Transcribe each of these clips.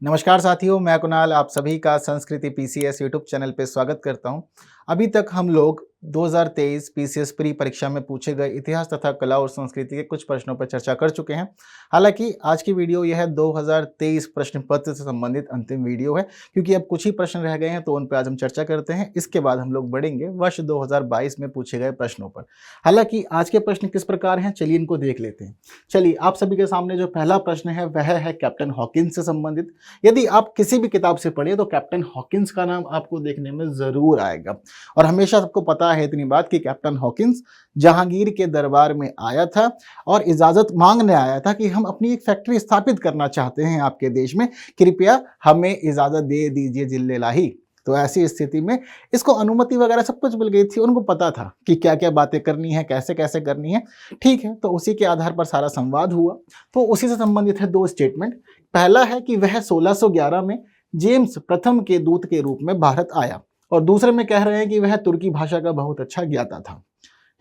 नमस्कार साथियों, मैं कुणाल आप सभी का संस्कृति पीसीएस यूट्यूब चैनल पे स्वागत करता हूं। अभी तक हम लोग 2023 पीसीएस प्री परीक्षा में पूछे गए इतिहास तथा कला और संस्कृति के कुछ प्रश्नों पर चर्चा कर चुके हैं। हालांकि आज की वीडियो यह 2023 प्रश्न पत्र से संबंधित अंतिम वीडियो है, क्योंकि अब कुछ ही प्रश्न रह गए हैं तो उन पर आज हम चर्चा करते हैं। इसके बाद हम लोग बढ़ेंगे वर्ष 2022 में पूछे गए प्रश्नों पर। हालांकि आज के प्रश्न किस प्रकार हैं, चलिए इनको देख लेते हैं। चलिए, आप सभी के सामने जो पहला प्रश्न है वह है कैप्टन हॉकिंस से संबंधित। यदि आप किसी भी किताब से पढ़े तो कैप्टन हॉकिंस का नाम आपको देखने में जरूर आएगा। और हमेशा सबको पता है इतनी बात कि कैप्टन हॉकिंस जहांगीर के दरबार में आया था और इजाजत मांगने आया था कि हम अपनी एक फैक्ट्री स्थापित करना चाहते हैं आपके देश में, कृपया हमें इजाजत दे दीजिए जिल्लेलाही। तो ऐसी स्थिति में इसको अनुमति वगैरह सब कुछ मिल गई थी। उनको पता था कि क्या क्या बातें करनी है, कैसे कैसे करनी है। ठीक है, तो उसी के आधार पर सारा संवाद हुआ। तो उसी से संबंधित है दो स्टेटमेंट। पहला है कि वह 1611 में जेम्स प्रथम के दूत के रूप में भारत आया, और दूसरे में कह रहे हैं कि वह तुर्की भाषा का बहुत अच्छा ज्ञाता था।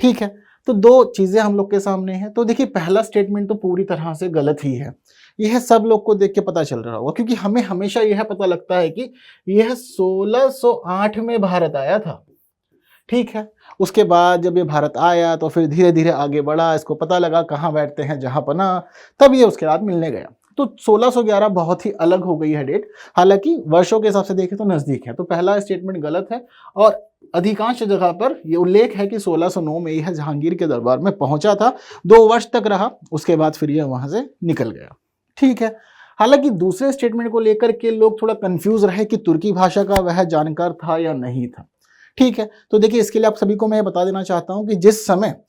ठीक है, तो दो चीजें हम लोग के सामने हैं। तो देखिए, पहला स्टेटमेंट तो पूरी तरह से गलत ही है। यह सब लोग को देख के पता चल रहा होगा, क्योंकि हमें हमेशा यह पता लगता है कि यह 1608 में भारत आया था। ठीक है, उसके बाद जब ये भारत आया तो फिर धीरे धीरे आगे बढ़ा, इसको पता लगा कहाँ बैठते हैं जहां पना, तब ये उसके बाद मिलने गया। तो 1611 बहुत ही अलग हो गई है डेट। हालांकि वर्षों के हिसाब से देखें तो नजदीक है। तो पहला स्टेटमेंट गलत है, और अधिकांश जगह पर यह उल्लेख है कि 1609 में यह जहांगीर के दरबार में पहुंचा था, 2 वर्ष तक रहा, उसके बाद फिर यह वहां से निकल गया। ठीक है, हालांकि दूसरे स्टेटमेंट को लेकर के लोग थोड़ा कंफ्यूज रहे कि तुर्की भाषा का वह जानकार था या नहीं था। ठीक है, तो देखिए, इसके लिए आप सभी को मैं बता देना चाहता हूं कि जिस समय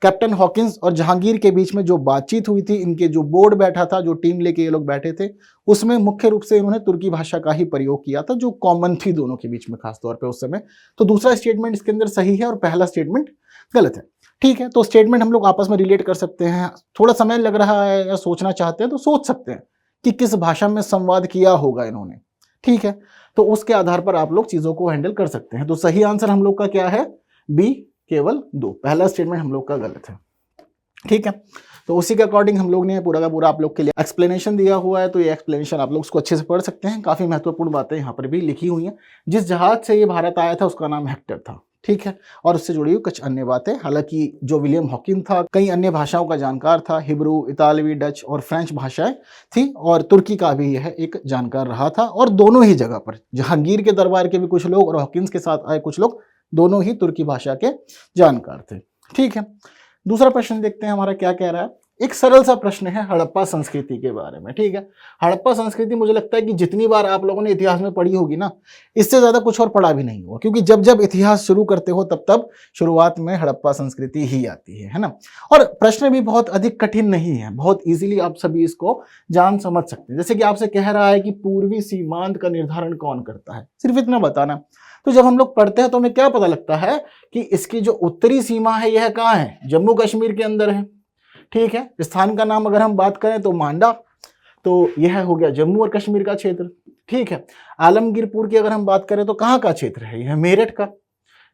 कैप्टन हॉकिंस और जहांगीर के बीच में जो बातचीत हुई थी, इनके जो बोर्ड बैठा था, जो टीम लेके ये लोग बैठे थे, उसमें मुख्य रूप से इन्होंने तुर्की भाषा का ही प्रयोग किया था, जो कॉमन थी दोनों के बीच में खासतौर पे उस समय। तो दूसरा स्टेटमेंट इसके अंदर सही है और पहला स्टेटमेंट गलत है। ठीक है, तो स्टेटमेंट हम लोग आपस में रिलेट कर सकते हैं। थोड़ा समय लग रहा है या सोचना चाहते हैं तो सोच सकते हैं कि किस भाषा में संवाद किया होगा इन्होंने। ठीक है, तो उसके आधार पर आप लोग चीजों को हैंडल कर सकते हैं। तो सही आंसर हम लोग का क्या है? बी, केवल 2। पहला स्टेटमेंट हम लोग का गलत है। ठीक है, तो उसी के अकॉर्डिंग हम लोग ने पूरा का पूरा आप लोग के लिए एक्सप्लेनेशन दिया हुआ है। तो ये एक्सप्लेनेशन आप लोग उसको अच्छे से पढ़ सकते हैं। काफी महत्वपूर्ण बातें यहाँ पर भी लिखी हुई हैं। जिस जहाज से ये भारत आया था उसका नाम हेक्टर था। ठीक है, और उससे जुड़ी हुई कुछ अन्य बातें। हालांकि जो विलियम हॉकिंस था कई अन्य भाषाओं का जानकार था, हिब्रू, इतालवी, डच और फ्रेंच भाषाएं थी, और तुर्की का भी यह एक जानकार रहा था। और दोनों ही जगह पर जहांगीर के दरबार के भी कुछ लोग और हॉकिंस के साथ आए कुछ लोग, दोनों ही तुर्की भाषा के जानकार थे। ठीक है, दूसरा प्रश्न देखते हैं हमारा क्या कह रहा है। एक सरल सा प्रश्न है हड़प्पा संस्कृति के बारे में। ठीक है, हड़प्पा संस्कृति मुझे लगता है कि जितनी बार आप लोगों ने इतिहास में पढ़ी होगी ना, इससे ज्यादा कुछ और पढ़ा भी नहीं हुआ, क्योंकि जब जब इतिहास शुरू करते हो तब तब शुरुआत में हड़प्पा संस्कृति ही आती है ना। और प्रश्न भी बहुत अधिक कठिन नहीं है, बहुत इजीली आप सभी इसको जान समझ सकते हैं। जैसे कि आपसे कह रहा है कि पूर्वी सीमांत का निर्धारण कौन करता है, सिर्फ इतना बताना। तो जब हम लोग पढ़ते हैं तो हमें क्या पता लगता है कि इसकी जो उत्तरी सीमा है यह कहाँ है? जम्मू कश्मीर के अंदर है। ठीक है, स्थान का नाम अगर हम बात करें तो मांडा, तो यह हो गया जम्मू और कश्मीर का क्षेत्र। ठीक है, आलमगीरपुर की अगर हम बात करें तो कहाँ का क्षेत्र है? यह मेरठ का।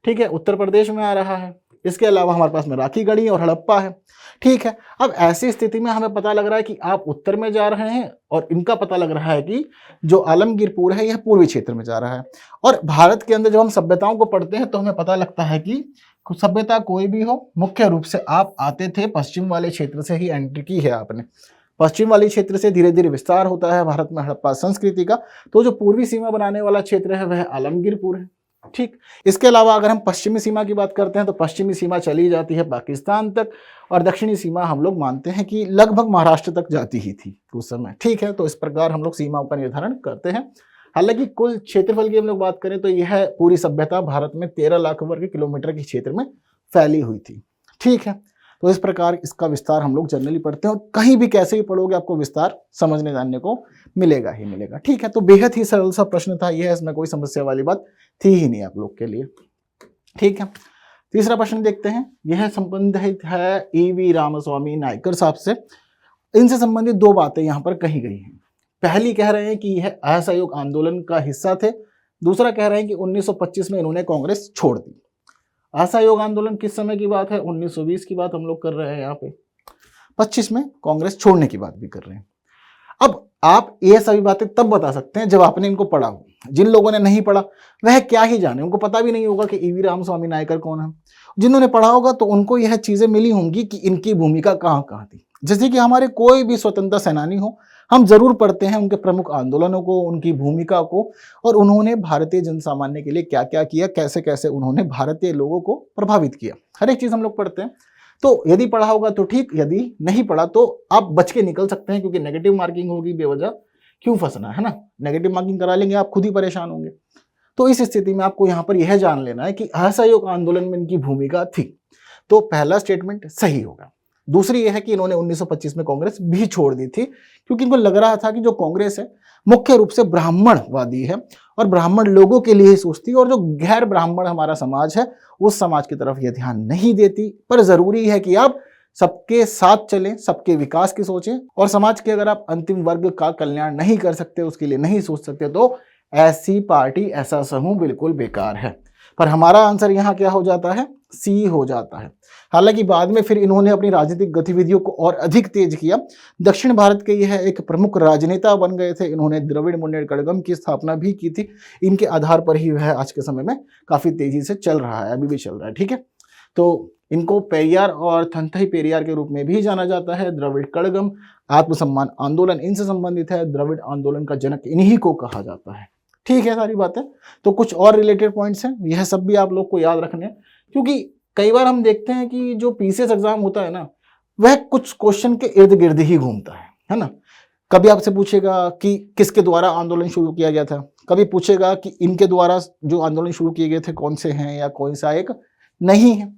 ठीक है, उत्तर प्रदेश में आ रहा है। इसके अलावा हमारे पास में राखीगढ़ी और हड़प्पा है। ठीक है, अब ऐसी स्थिति में हमें पता लग रहा है कि आप उत्तर में जा रहे हैं, और इनका पता लग रहा है कि जो आलमगीरपुर है यह पूर्वी क्षेत्र में जा रहा है। और भारत के अंदर जब हम सभ्यताओं को पढ़ते हैं तो हमें पता लगता है कि सभ्यता कोई भी हो, मुख्य रूप से आप आते थे पश्चिम वाले क्षेत्र से ही एंट्री की है आपने। पश्चिम वाले क्षेत्र से धीरे धीरे विस्तार होता है भारत में हड़प्पा संस्कृति का। तो जो पूर्वी सीमा बनाने वाला क्षेत्र है वह आलमगीरपुर है। ठीक, इसके अलावा अगर हम पश्चिमी सीमा की बात करते हैं तो पश्चिमी सीमा चली जाती है पाकिस्तान तक, और दक्षिणी सीमा हम लोग मानते हैं कि लगभग महाराष्ट्र तक जाती ही थी उस समय। ठीक है, तो इस प्रकार हम लोग सीमाओं का निर्धारण करते हैं। हालांकि कुल क्षेत्रफल की हम लोग बात करें तो यह पूरी सभ्यता भारत में 13 लाख वर्ग किलोमीटर के क्षेत्र में फैली हुई थी। ठीक है, तो इस प्रकार इसका विस्तार हम लोग जनरली पढ़ते हैं, और कहीं भी कैसे भी पढ़ोगे आपको विस्तार समझने जानने को मिलेगा ही मिलेगा। ठीक है, तो बेहद ही सरल सा प्रश्न था यह, इसमें कोई समस्या वाली बात थी ही नहीं आप लोग के लिए। ठीक है, तीसरा प्रश्न देखते हैं। यह संबंधित है ईवी रामास्वामी नायकर साहब से। इनसे संबंधित दो बातें यहाँ पर कही गई हैं। पहली कह रहे हैं कि यह असहयोग आंदोलन का हिस्सा थे। दूसरा कह रहे हैं कि 1925 में इन्होंने कांग्रेस छोड़ दी। असहयोग आंदोलन किस समय की बात है? 1920 की बात हम लोग कर रहे हैं यहाँ पे। 25 में कांग्रेस छोड़ने की बात भी कर रहे हैं। अब आप ये सभी बातें तब बता सकते हैं जब आपने इनको पढ़ा हो। जिन लोगों ने नहीं पढ़ा वह क्या ही जाने, उनको पता भी नहीं होगा कि ईवी रामस्वामी नायकर कौन है। जिन्होंने पढ़ा होगा तो उनको यह चीजें मिली होंगी कि इनकी भूमिका कहाँ कहाँ थी। जैसे कि हमारे कोई भी स्वतंत्रता सेनानी हो, हम जरूर पढ़ते हैं उनके प्रमुख आंदोलनों को, उनकी भूमिका को, और उन्होंने भारतीय जन सामान्य के लिए क्या क्या किया, कैसे कैसे उन्होंने भारतीय लोगों को प्रभावित किया। हर एक चीज हम लोग पढ़ते हैं। तो यदि पढ़ा होगा तो ठीक, यदि नहीं पढ़ा तो आप बच के निकल सकते हैं, क्योंकि नेगेटिव मार्किंग होगी, बेवजह क्यों फंसना है ना। नेगेटिव मार्किंग करा लेंगे, आप खुद ही परेशान होंगे। तो इस स्थिति में आपको यहाँ पर यह जान लेना है कि असहयोग आंदोलन में इनकी भूमिका थी। तो पहला स्टेटमेंट सही होगा। दूसरी यह है कि इन्होंने 1925 में कांग्रेस भी छोड़ दी थी, क्योंकि इनको लग रहा था कि जो कांग्रेस है मुख्य रूप से ब्राह्मणवादी है और ब्राह्मण लोगों के लिए ही सोचती है, और जो गैर ब्राह्मण हमारा समाज है उस समाज की तरफ यह ध्यान नहीं देती। पर जरूरी है कि आप सबके साथ चलें, सबके विकास की सोचें, और समाज के अगर आप अंतिम वर्ग का कल्याण नहीं कर सकते, उसके लिए नहीं सोच सकते, तो ऐसी पार्टी, ऐसा समूह बिल्कुल बेकार है। पर हमारा आंसर यहाँ क्या हो जाता है, सी हो जाता है। हालांकि बाद में फिर इन्होंने अपनी राजनीतिक गतिविधियों को और अधिक तेज किया। दक्षिण भारत के यह एक प्रमुख राजनेता बन गए थे। इन्होंने द्रविड़ मुन्नेर कड़गम की स्थापना भी की थी। इनके आधार पर ही वह आज के समय में काफी तेजी से चल रहा है, अभी भी चल रहा है। ठीक है, तो इनको पेरियार और थंथई पेरियार के रूप में भी जाना जाता है। द्रविड़ कड़गम आत्मसम्मान आंदोलन इनसे संबंधित है। द्रविड़ आंदोलन का जनक इन्हीं को कहा जाता है। ठीक है, सारी बातें। तो कुछ और रिलेटेड पॉइंट्स हैं, यह सब भी आप लोग को याद रखने हैं, क्योंकि कई बार हम देखते हैं कि जो पीसीएस एग्जाम होता है ना, वह कुछ क्वेश्चन के इर्द गिर्द ही घूमता है ना। कभी आपसे पूछेगा कि किसके द्वारा आंदोलन शुरू किया गया था, कभी पूछेगा कि इनके द्वारा जो आंदोलन शुरू किए गए थे कौन से हैं या कौन सा एक नहीं है।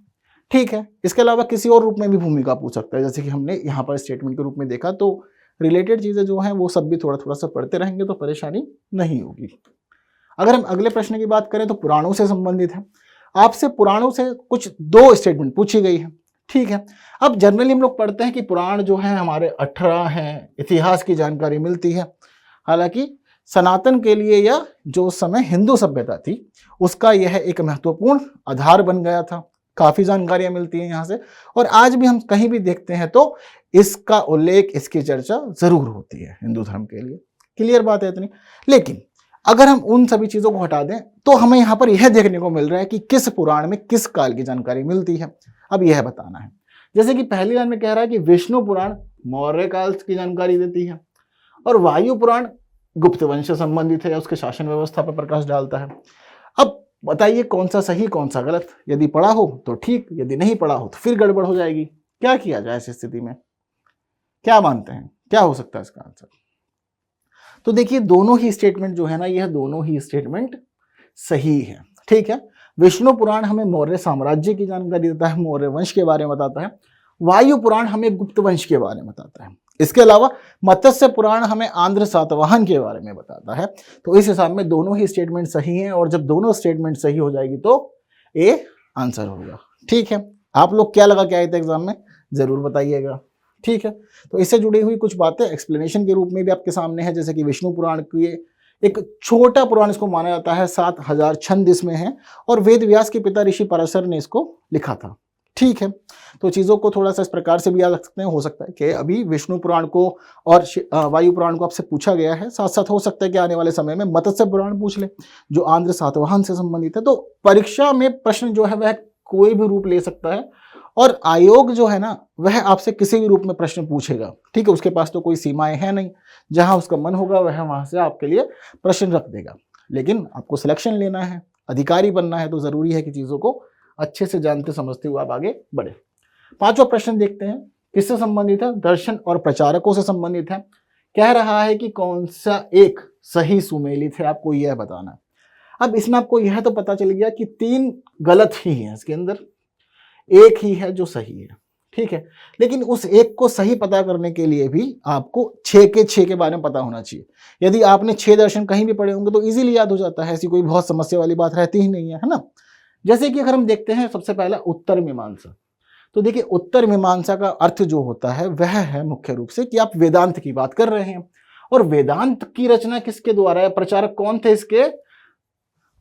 ठीक है, इसके अलावा किसी और रूप में भी भूमिका पूछ सकता है, जैसे कि हमने यहाँ पर स्टेटमेंट के रूप में देखा। तो रिलेटेड चीजें जो हैं वो सब भी थोड़ा थोड़ा सा पढ़ते रहेंगे तो परेशानी नहीं होगी। अगर हम अगले प्रश्न की बात करें तो पुराणों से संबंधित है। आपसे पुराणों से कुछ 2 स्टेटमेंट पूछी गई है। ठीक है, अब जनरली हम लोग पढ़ते हैं कि पुराण जो है हमारे 18 हैं, इतिहास की जानकारी मिलती है। हालांकि सनातन के लिए या जो उस समय हिंदू सभ्यता थी उसका यह एक महत्वपूर्ण आधार बन गया था। काफी जानकारियां मिलती हैं यहाँ से, और आज भी हम कहीं भी देखते हैं तो इसका उल्लेख, इसकी चर्चा जरूर होती है हिंदू धर्म के लिए। क्लियर बात है इतनी। लेकिन अगर हम उन सभी चीजों को हटा दें तो हमें यहाँ पर यह देखने को मिल रहा है कि किस पुराण में किस काल की जानकारी मिलती है, अब यह बताना है। जैसे कि पहली लाइन में कह रहा है कि विष्णु पुराण मौर्य काल की जानकारी देती है, और वायु पुराण गुप्त वंश से संबंधित है, उसके शासन व्यवस्था पर प्रकाश डालता है। अब बताइए कौन सा सही कौन सा गलत। यदि पढ़ा हो तो ठीक, यदि नहीं पढ़ा हो तो फिर गड़बड़ हो जाएगी। क्या किया जाए ऐसी स्थिति में, क्या मानते हैं, क्या हो सकता है इसका आंसर? तो देखिए दोनों ही स्टेटमेंट जो है ना, यह दोनों ही स्टेटमेंट सही है। ठीक है, विष्णु पुराण हमें मौर्य साम्राज्य की जानकारी देता है, मौर्य वंश के बारे में बताता है। वायु पुराण हमें गुप्त वंश के बारे में बताता है। इसके अलावा मत्स्य पुराण हमें आंध्र सातवाहन के बारे में बताता है। तो इस हिसाब में दोनों ही स्टेटमेंट सही हैं, और जब दोनों स्टेटमेंट सही हो जाएगी तो ए आंसर होगा। ठीक है, आप लोग क्या लगा के आए थे एग्जाम में, जरूर बताइएगा। ठीक है, तो इससे जुड़ी हुई कुछ बातें एक्सप्लेनेशन के रूप में भी आपके सामने है। जैसे कि विष्णु पुराण की एक छोटा पुराण इसको माना जाता है, 7000 छंद इसमें है, और वेद व्यास के पिता ऋषि पराशर ने इसको लिखा था। ठीक है, तो चीज़ों को थोड़ा सा इस प्रकार से भी याद रख सकते हैं। हो सकता है कि अभी विष्णु पुराण को और वायु पुराण को आपसे पूछा गया है, साथ साथ हो सकता है कि आने वाले समय में मत्स्य पुराण पूछ ले जो आंध्र सातवाहन से संबंधित है। तो परीक्षा में प्रश्न जो है वह कोई भी रूप ले सकता है, और आयोग जो है ना वह आपसे किसी भी रूप में प्रश्न पूछेगा। ठीक है, उसके पास तो कोई सीमाएं हैं नहीं, जहां उसका मन होगा वह वहां से आपके लिए प्रश्न रख देगा। लेकिन आपको सिलेक्शन लेना है, अधिकारी बनना है, तो जरूरी है कि चीजों को अच्छे से जानते समझते हुए आप आगे बढ़े। 5वां प्रश्न देखते हैं, किससे संबंधित है? दर्शन और प्रचारकों से संबंधित है। कह रहा है कि कौन सा एक सही सुमेलित है, आपको यह बताना है। अब इसमें आपको यह तो पता चल गया कि 3 गलत ही है, इसके अंदर एक ही है जो सही है। ठीक है, लेकिन उस एक को सही पता करने के लिए भी आपको 6 के 6 के बारे में पता होना चाहिए। यदि आपने 6 दर्शन कहीं भी पढ़े होंगे तो इजीली याद हो जाता है, ऐसी कोई बहुत समस्या वाली बात रहती ही नहीं है ना। जैसे कि अगर हम देखते हैं सबसे पहला उत्तर मीमांसा, तो देखिए उत्तर मीमांसा का अर्थ जो होता है वह है मुख्य रूप से कि आप वेदांत की बात कर रहे हैं, और वेदांत की रचना किसके द्वारा है, प्रचारक कौन थे इसके?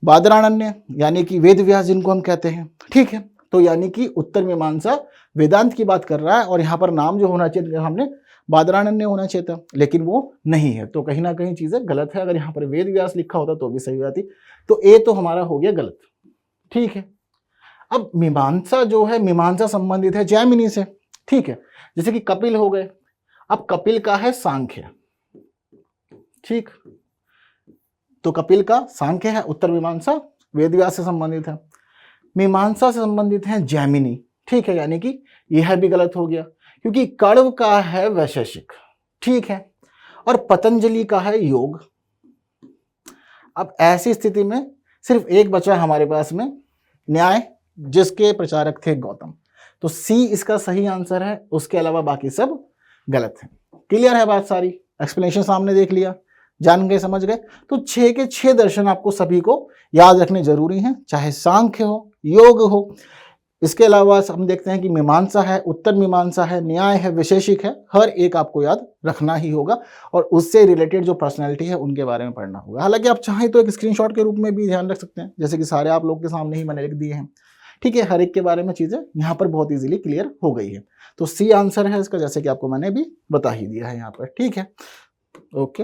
बादरायण्य, यानी कि वेद व्यास जिनको हम कहते हैं। ठीक है, तो यानी कि उत्तर मीमांसा वेदांत की बात कर रहा है, और यहाँ पर नाम जो होना चाहिए हमने बादरायण होना चाहिए था, लेकिन वो नहीं है, तो कहीं ना कहीं चीजें गलत है। अगर यहाँ पर वेद व्यास लिखा होता तो भी सही हो जाती। तो ए तो हमारा हो गया गलत। ठीक है, अब मीमांसा जो है, मीमांसा संबंधित है जैमिनी से। ठीक है, जैसे कि कपिल हो गए, अब कपिल का है सांख्य। ठीक, तो कपिल का सांख्य है, उत्तर मीमांसा वेद व्यास से संबंधित है। मीमांसा से संबंधित है जैमिनी। ठीक है, यानी कि यह भी गलत हो गया, क्योंकि कण्व का है वैशेषिक। ठीक है, और पतंजलि का है योग। अब ऐसी स्थिति में सिर्फ एक बचा हमारे पास में, न्याय, जिसके प्रचारक थे गौतम। तो सी इसका सही आंसर है, उसके अलावा बाकी सब गलत है। क्लियर है बात सारी? एक्सप्लेनेशन सामने देख लिया, जान गए, समझ गए। तो 6 के 6 दर्शन आपको सभी को याद रखने जरूरी हैं, चाहे सांख्य हो, योग हो। इसके अलावा हम देखते हैं कि मीमांसा है, उत्तर मीमांसा है, न्याय है, वैशेषिक है, हर एक आपको याद रखना ही होगा, और उससे रिलेटेड जो पर्सनैलिटी है उनके बारे में पढ़ना होगा। हालांकि आप चाहें तो एक स्क्रीनशॉट के रूप में भी ध्यान रख सकते हैं, जैसे कि सारे आप लोग के सामने ही मैंने लिख दिए हैं। ठीक है, हर एक के बारे में चीजें यहाँ पर बहुत इजीली क्लियर हो गई है। तो सी आंसर है इसका, जैसे कि आपको मैंने भी बता ही दिया है यहाँ पर। ठीक है, ओके।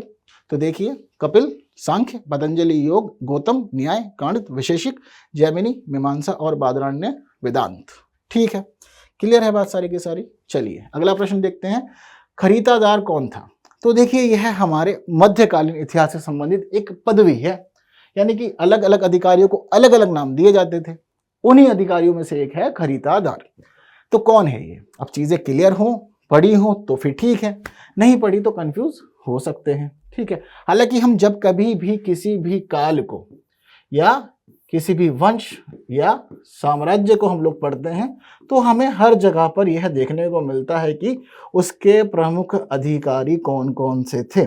तो देखिए, कपिल सांख्य, पतंजलि योग, गौतम न्याय, कांडित वैशेषिक, जैमिनी मीमांसा और बादरायण वेदांत। ठीक है, क्लियर है बात सारी की सारी। चलिए अगला प्रश्न देखते हैं, खरीदादार कौन था? तो देखिए, यह हमारे मध्यकालीन इतिहास से संबंधित एक पदवी है, यानी कि अलग अलग अधिकारियों को अलग अलग नाम दिए जाते थे, उन्हीं अधिकारियों में से एक है खरीदादार। तो कौन है ये? अब चीजें क्लियर हो, पढ़ी हो तो फिर ठीक है, नहीं पढ़ी तो कंफ्यूज हो सकते हैं। ठीक है, हालांकि हम जब कभी भी किसी भी काल को या किसी भी वंश या साम्राज्य को हम लोग पढ़ते हैं तो हमें हर जगह पर यह देखने को मिलता है कि उसके प्रमुख अधिकारी कौन कौन से थे।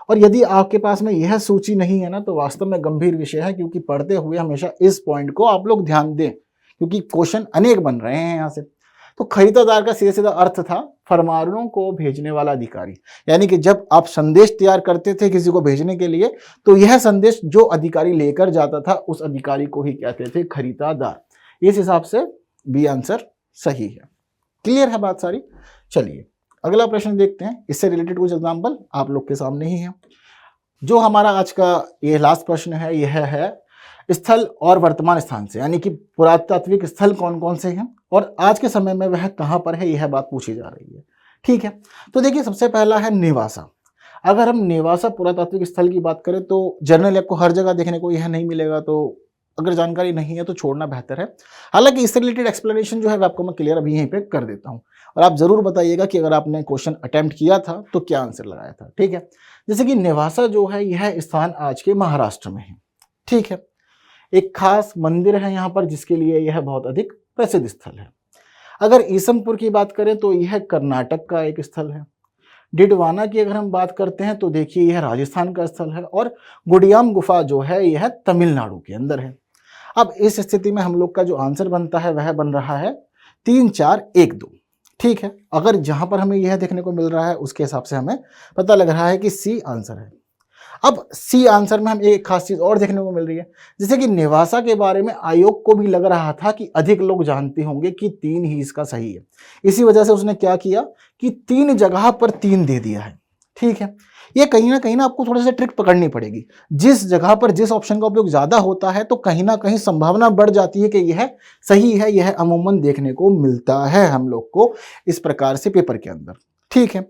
और यदि आपके पास में यह सूची नहीं है ना, तो वास्तव में गंभीर विषय है, क्योंकि पढ़ते हुए हमेशा इस पॉइंट को आप लोग ध्यान दें, क्योंकि क्वेश्चन अनेक बन रहे हैं यहाँ से। तो खरीदादार का सीधा सीधा अर्थ था फरमानों को भेजने वाला अधिकारी, यानी कि जब आप संदेश तैयार करते थे किसी को भेजने के लिए, तो यह संदेश जो अधिकारी लेकर जाता था उस अधिकारी को ही कहते थे खरीदादार। इस हिसाब से बी आंसर सही है। क्लियर है बात सारी? चलिए अगला प्रश्न देखते हैं, इससे रिलेटेड कुछ एग्जाम्पल आप लोग के सामने ही है। जो हमारा आज का ये लास्ट प्रश्न है, यह है स्थल और वर्तमान स्थान से, यानी कि पुरातात्विक स्थल कौन कौन से हैं और आज के समय में वह कहाँ पर है, यह बात पूछी जा रही है। ठीक है, तो देखिए सबसे पहला है नेवासा। अगर हम नेवासा पुरातात्विक स्थल की बात करें तो जनरली आपको हर जगह देखने को यह नहीं मिलेगा, तो अगर जानकारी नहीं है तो छोड़ना बेहतर है। हालांकि इससे रिलेटेड एक्सप्लेनेशन जो है आपको मैं क्लियर अभी यहीं पे कर देता हूँ, और आप जरूर बताइएगा कि अगर आपने क्वेश्चन अटेम्प्ट किया था तो क्या आंसर लगाया था। ठीक है, जैसे कि नेवासा जो है यह स्थान आज के महाराष्ट्र में है। ठीक है, एक खास मंदिर है यहाँ पर जिसके लिए यह बहुत अधिक प्रसिद्ध स्थल है। अगर ईसमपुर की बात करें तो यह कर्नाटक का एक स्थल है। डिडवाना की अगर हम बात करते हैं तो देखिए यह राजस्थान का स्थल है, और गुडियाम गुफा जो है यह तमिलनाडु के अंदर है। अब इस स्थिति में हम लोग का जो आंसर बनता है वह बन रहा है 3 4 1 2। ठीक है, अगर जहां पर हमें यह देखने को मिल रहा है उसके हिसाब से हमें पता लग रहा है कि सी आंसर है। अब सी आंसर में हम एक खास चीज और देखने को मिल रही है, जैसे कि नेवासा के बारे में आयोग को भी लग रहा था कि अधिक लोग जानते होंगे कि 3 ही इसका सही है। इसी वजह से उसने क्या किया कि 3 जगह पर 3 दे दिया है। ठीक है, ये कहीं ना आपको थोड़ा सा ट्रिक पकड़नी पड़ेगी। जिस जगह पर जिस ऑप्शन का उपयोग ज्यादा होता है तो कहीं ना कहीं संभावना बढ़ जाती है कि यह सही है। यह अमूमन देखने को मिलता है हम लोग को इस प्रकार से पेपर के अंदर। ठीक है,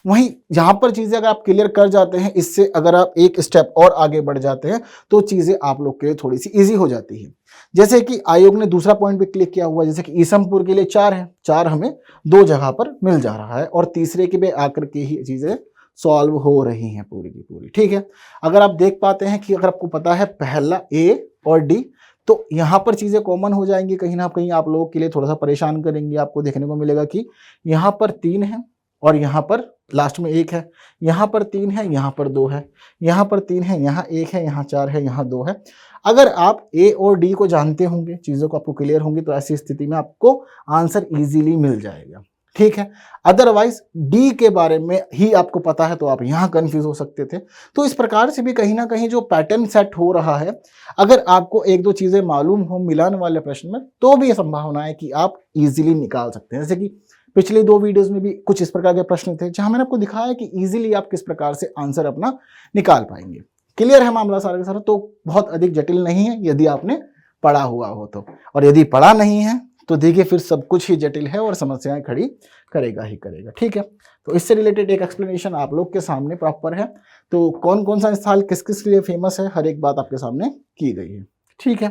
वहीं यहां पर चीजें अगर आप क्लियर कर जाते हैं, इससे अगर आप एक स्टेप और आगे बढ़ जाते हैं तो चीजें आप लोग के लिए थोड़ी सी इजी हो जाती है। जैसे कि आयोग ने दूसरा पॉइंट भी क्लिक किया हुआ है, जैसे कि ईसमपुर के लिए 4 है, 4 हमें 2 जगह पर मिल जा रहा है, और तीसरे के भी आकर के ही चीजें सॉल्व हो रही हैं पूरी की पूरी। ठीक है, अगर आप देख पाते हैं कि अगर आपको पता है पहला ए और डी, तो यहां पर चीजें कॉमन हो जाएंगी, कहीं ना कहीं आप लोगों के लिए थोड़ा सा परेशान करेंगे। आपको देखने को मिलेगा कि यहां पर 3 है और यहां पर लास्ट में 1 है, यहां पर 3 है, यहां पर 2 है, यहां पर 3 है, यहां 1 है, यहां 4 है, यहां 2 है। अगर आप ए और डी को जानते होंगे, चीजों को आपको क्लियर होंगी, तो ऐसी स्थिति में आपको आंसर इजीली मिल जाएगा। ठीक है, अदरवाइज डी के बारे में ही आपको पता है तो आप यहां कंफ्यूज हो सकते थे। तो इस प्रकार से भी कहीं ना कहीं जो पैटर्न सेट हो रहा है, अगर आपको 1-2 चीजें मालूम हो मिलान वाले प्रश्न में, तो भी संभावना है कि आप इजीली निकाल सकते हैं। जैसे कि पिछले 2 वीडियोस में भी कुछ इस प्रकार के प्रश्न थे जहां मैंने आपको दिखाया कि इजीली आप किस प्रकार से आंसर अपना निकाल पाएंगे। क्लियर है मामला सारा का सारा? तो बहुत अधिक जटिल नहीं है यदि आपने पढ़ा हुआ हो तो, और यदि पढ़ा नहीं है तो देखिए फिर सब कुछ ही जटिल है और समस्याएं खड़ी करेगा ही करेगा। ठीक है, तो इससे रिलेटेड एक एक्सप्लेनेशन आप लोग के सामने प्रॉपर है। तो कौन कौन सा स्थल किस किस लिए फेमस है, हर एक बात आपके सामने की गई है। ठीक है,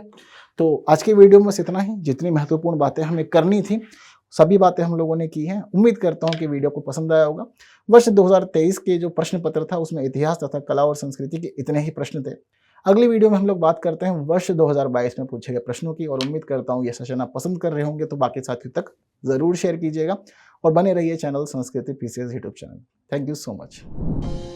तो आज की वीडियो में बस इतना ही। जितनी महत्वपूर्ण बातें हमें करनी थी सभी बातें हम लोगों ने की हैं। उम्मीद करता हूं कि वीडियो को पसंद आया होगा। वर्ष 2023 के जो प्रश्न पत्र था उसमें इतिहास तथा कला और संस्कृति के इतने ही प्रश्न थे। अगली वीडियो में हम लोग बात करते हैं वर्ष 2022 में पूछे गए प्रश्नों की, और उम्मीद करता हूं यह सेशन आप पसंद कर रहे होंगे, तो बाकी साथियों तक जरूर शेयर कीजिएगा और बने रहिए चैनल संस्कृति PCS YouTube channel. Thank you so much.